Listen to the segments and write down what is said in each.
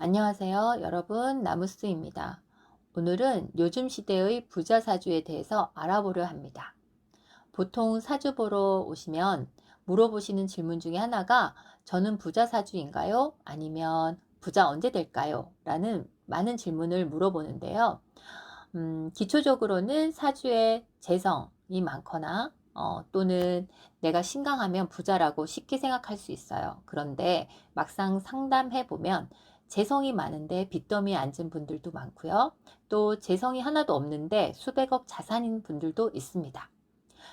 안녕하세요. 여러분, 나무스입니다. 오늘은 요즘 시대의 부자 사주에 대해서 알아보려 합니다. 보통 사주 보러 오시면 물어보시는 질문 중에 하나가 저는 부자 사주인가요? 아니면 부자 언제 될까요? 라는 많은 질문을 물어보는데요. 기초적으로는 사주에 재성이 많거나 또는 내가 신강하면 부자라고 쉽게 생각할 수 있어요. 그런데 막상 상담해 보면 재성이 많은데 빚더미에 앉은 분들도 많고요. 또 재성이 하나도 없는데 수백억 자산인 분들도 있습니다.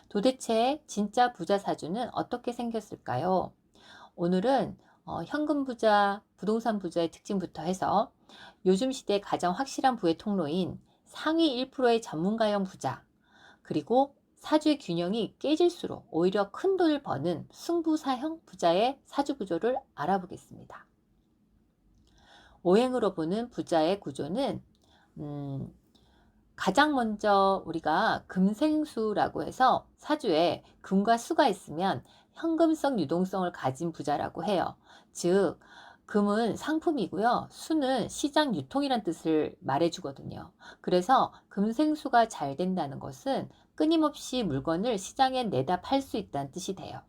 도대체 진짜 부자 사주는 어떻게 생겼을까요? 오늘은 현금 부자, 부동산 부자의 특징부터 해서 요즘 시대 가장 확실한 부의 통로인 상위 1%의 전문가형 부자, 그리고 사주의 균형이 깨질수록 오히려 큰 돈을 버는 승부사형 부자의 사주 구조를 알아보겠습니다. 오행으로 보는 부자의 구조는 가장 먼저 우리가 금생수라고 해서 사주에 금과 수가 있으면 현금성 유동성을 가진 부자라고 해요. 즉 금은 상품이고요. 수는 시장 유통이란 뜻을 말해주거든요. 그래서 금생수가 잘 된다는 것은 끊임없이 물건을 시장에 내다 팔 수 있다는 뜻이 돼요.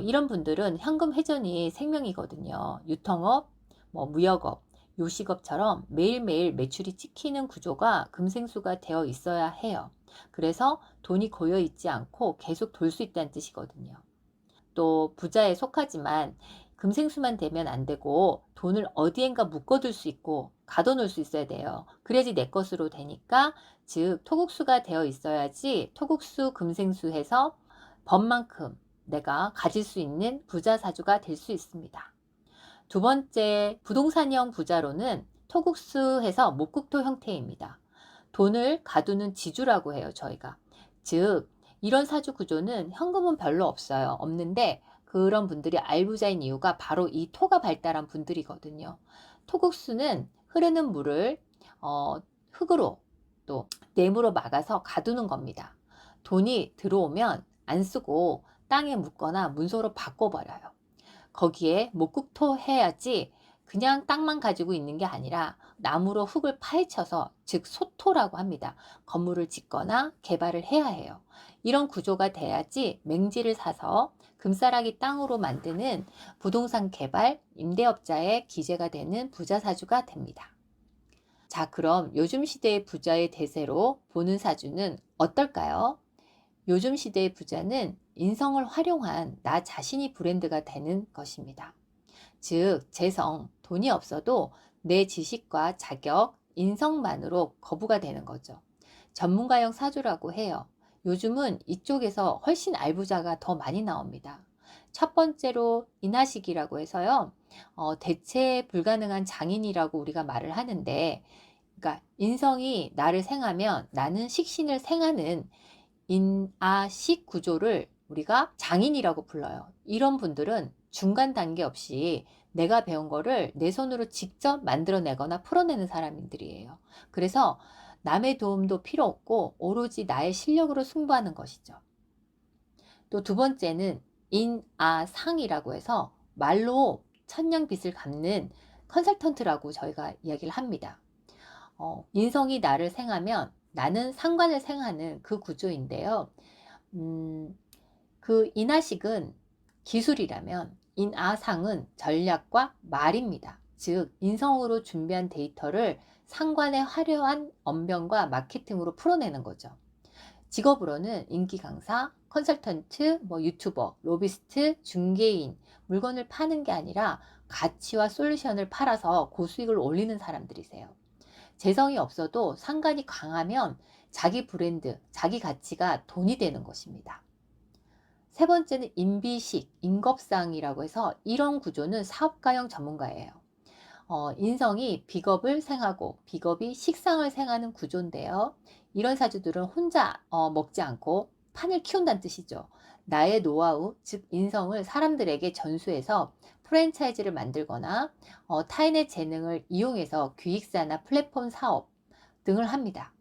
이런 분들은 현금 회전이 생명이거든요. 유통업, 무역업, 요식업처럼 매일매일 매출이 찍히는 구조가 금생수가 되어 있어야 해요. 그래서 돈이 고여 있지 않고 계속 돌 수 있다는 뜻이거든요. 또 부자에 속하지만 금생수만 되면 안 되고 돈을 어디엔가 묶어둘 수 있고 가둬놓을 수 있어야 돼요. 그래야지 내 것으로 되니까, 즉 토국수가 되어 있어야지 토국수 금생수 해서 번만큼 내가 가질 수 있는 부자 사주가 될 수 있습니다. 두 번째, 부동산형 부자로는 토국수해서 목국토 형태입니다. 돈을 가두는 지주라고 해요, 저희가. 즉, 이런 사주 구조는 현금은 별로 없어요. 없는데 그런 분들이 알부자인 이유가 바로 이 토가 발달한 분들이거든요. 토국수는 흐르는 물을 흙으로 또 뇌물로 막아서 가두는 겁니다. 돈이 들어오면 안 쓰고 땅에 묻거나 문서로 바꿔버려요. 거기에 목국토 해야지 그냥 땅만 가지고 있는 게 아니라 나무로 흙을 파헤쳐서, 즉 소토라고 합니다. 건물을 짓거나 개발을 해야 해요. 이런 구조가 돼야지 맹지를 사서 금싸라기 땅으로 만드는 부동산 개발 임대업자의 기재가 되는 부자 사주가 됩니다. 자, 그럼 요즘 시대의 부자의 대세로 보는 사주는 어떨까요? 요즘 시대의 부자는 인성을 활용한 나 자신이 브랜드가 되는 것입니다. 즉, 재성, 돈이 없어도 내 지식과 자격, 인성만으로 거부가 되는 거죠. 전문가형 사주라고 해요. 요즘은 이쪽에서 훨씬 알부자가 더 많이 나옵니다. 첫 번째로 인하식이라고 해서요. 대체 불가능한 장인이라고 우리가 말을 하는데, 그러니까 인성이 나를 생하면 나는 식신을 생하는 인아식 구조를 우리가 장인이라고 불러요. 이런 분들은 중간 단계 없이 내가 배운 거를 내 손으로 직접 만들어내거나 풀어내는 사람들이에요. 그래서 남의 도움도 필요 없고 오로지 나의 실력으로 승부하는 것이죠. 또 두 번째는 인아상이라고 해서 말로 천냥빚을 갚는 컨설턴트라고 저희가 이야기를 합니다. 인성이 나를 생하면 나는 상관을 생하는 그 구조인데요. 그 인하식은 기술이라면 인아상은 전략과 말입니다. 즉 인성으로 준비한 데이터를 상관의 화려한 언변과 마케팅으로 풀어내는 거죠. 직업으로는 인기 강사, 컨설턴트, 유튜버, 로비스트, 중개인, 물건을 파는 게 아니라 가치와 솔루션을 팔아서 고수익을 올리는 사람들이세요. 재성이 없어도 상관이 강하면 자기 브랜드, 자기 가치가 돈이 되는 것입니다. 세 번째는 인비식, 인겁상이라고 해서 이런 구조는 사업가형 전문가예요. 인성이 비겁을 생하고 비겁이 식상을 생하는 구조인데요. 이런 사주들은 혼자 먹지 않고 판을 키운다는 뜻이죠. 나의 노하우, 즉 인성을 사람들에게 전수해서 프랜차이즈를 만들거나 타인의 재능을 이용해서 기획사나 플랫폼 사업 등을 합니다.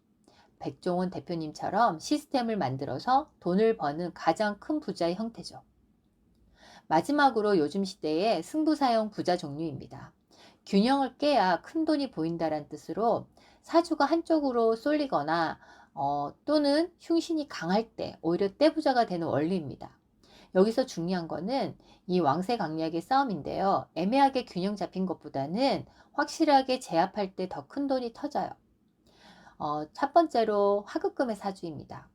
백종원 대표님처럼 시스템을 만들어서 돈을 버는 가장 큰 부자의 형태죠. 마지막으로 요즘 시대의 승부사형 부자 종류입니다. 균형을 깨야 큰돈이 보인다란 뜻으로 사주가 한쪽으로 쏠리거나 또는 흉신이 강할 때 오히려 떼부자가 되는 원리입니다. 여기서 중요한 거는 이 왕세 강약의 싸움인데요. 애매하게 균형 잡힌 것보다는 확실하게 제압할 때 더 큰 돈이 터져요. 첫 번째로 화급금의 사주입니다.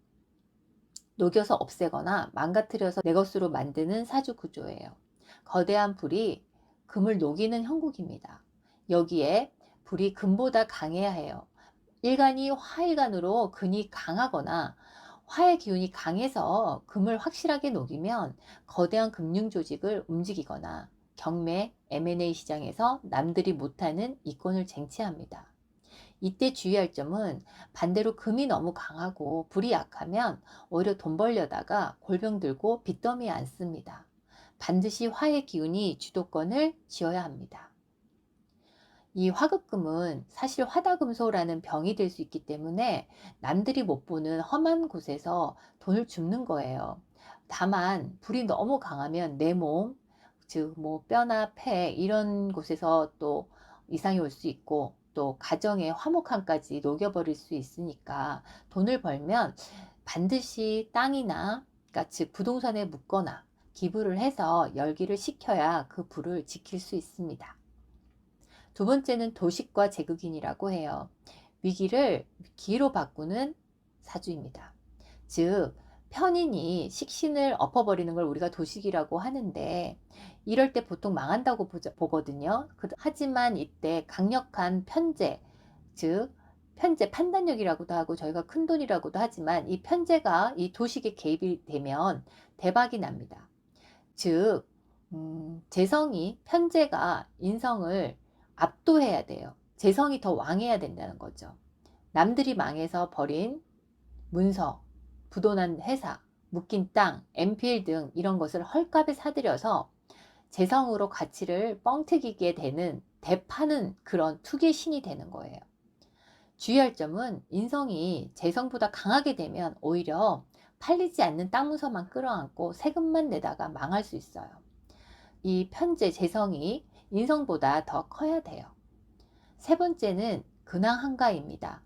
녹여서 없애거나 망가뜨려서 내 것으로 만드는 사주 구조예요. 거대한 불이 금을 녹이는 형국입니다. 여기에 불이 금보다 강해야 해요. 일간이 화일간으로 근이 강하거나 화의 기운이 강해서 금을 확실하게 녹이면 거대한 금융 조직을 움직이거나 경매, M&A 시장에서 남들이 못하는 이권을 쟁취합니다. 이때 주의할 점은 반대로 금이 너무 강하고 불이 약하면 오히려 돈 벌려다가 골병 들고 빚더미에 앉습니다. 반드시 화의 기운이 주도권을 쥐어야 합니다. 이 화급금은 사실 화다금소라는 병이 될 수 있기 때문에 남들이 못 보는 험한 곳에서 돈을 줍는 거예요. 다만 불이 너무 강하면 내 몸, 즉 뭐 뼈나 폐 이런 곳에서 또 이상이 올 수 있고 또 가정의 화목함까지 녹여버릴 수 있으니까 돈을 벌면 반드시 땅이나 그러니까 즉 부동산에 묻거나 기부를 해서 열기를 식혀야 그 불을 지킬 수 있습니다. 두 번째는 도식과 제극인이라고 해요. 위기를 기회로 바꾸는 사주입니다. 즉 편인이 식신을 엎어버리는 걸 우리가 도식이라고 하는데 이럴 때 보통 망한다고 보거든요. 하지만 이때 강력한 편재, 즉 편재 판단력이라고도 하고 저희가 큰돈이라고도 하지만 이 편재가 이 도식에 개입이 되면 대박이 납니다. 즉 재성이 편재가 인성을 압도해야 돼요. 재성이 더 왕해야 된다는 거죠. 남들이 망해서 버린 문서, 부도난 회사, 묶인 땅, MPL 등 이런 것을 헐값에 사들여서 재성으로 가치를 뻥튀기게 되는 대파는 그런 투기의 신이 되는 거예요. 주의할 점은 인성이 재성보다 강하게 되면 오히려 팔리지 않는 땅 문서만 끌어안고 세금만 내다가 망할 수 있어요. 이 편재 재성이 인성보다 더 커야 돼요. 세 번째는 근황한가입니다.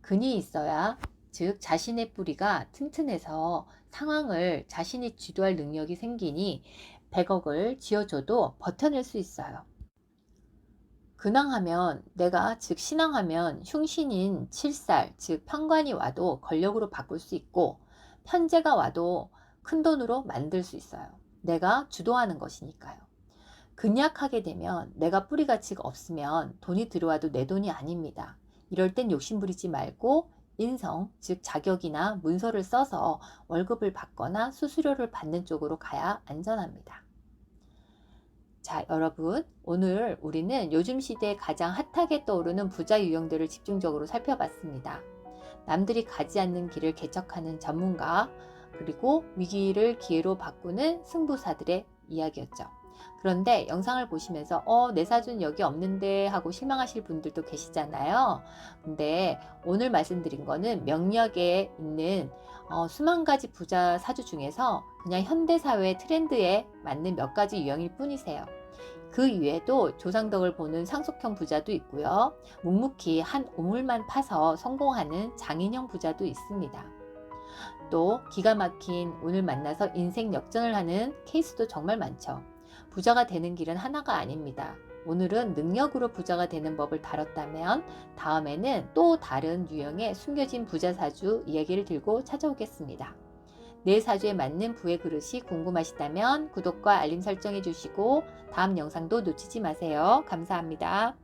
근이 있어야 즉 자신의 뿌리가 튼튼해서 상황을 자신이 주도할 능력이 생기니 100억을 쥐어줘도 버텨낼 수 있어요. 근황하면 내가 즉 신앙하면 흉신인 칠살 즉 편관이 와도 권력으로 바꿀 수 있고 편재가 와도 큰돈으로 만들 수 있어요. 내가 주도하는 것이니까요. 근약하게 되면 내가 뿌리 가치가 없으면 돈이 들어와도 내 돈이 아닙니다. 이럴 땐 욕심 부리지 말고 인성, 즉 자격이나 문서를 써서 월급을 받거나 수수료를 받는 쪽으로 가야 안전합니다. 자, 여러분, 오늘 우리는 요즘 시대에 가장 핫하게 떠오르는 부자 유형들을 집중적으로 살펴봤습니다. 남들이 가지 않는 길을 개척하는 전문가, 그리고 위기를 기회로 바꾸는 승부사들의 이야기였죠. 그런데 영상을 보시면서 내 사주는 여기 없는데 하고 실망하실 분들도 계시잖아요. 근데 오늘 말씀드린 거는 명리학에 있는 수만 가지 부자 사주 중에서 그냥 현대사회 트렌드에 맞는 몇 가지 유형일 뿐이세요. 그 이외에도 조상덕을 보는 상속형 부자도 있고요. 묵묵히 한 우물만 파서 성공하는 장인형 부자도 있습니다. 또 기가 막힌 운을 만나서 인생 역전을 하는 케이스도 정말 많죠. 부자가 되는 길은 하나가 아닙니다. 오늘은 능력으로 부자가 되는 법을 다뤘다면 다음에는 또 다른 유형의 숨겨진 부자 사주 이야기를 들고 찾아오겠습니다. 내 사주에 맞는 부의 그릇이 궁금하시다면 구독과 알림 설정해 주시고 다음 영상도 놓치지 마세요. 감사합니다.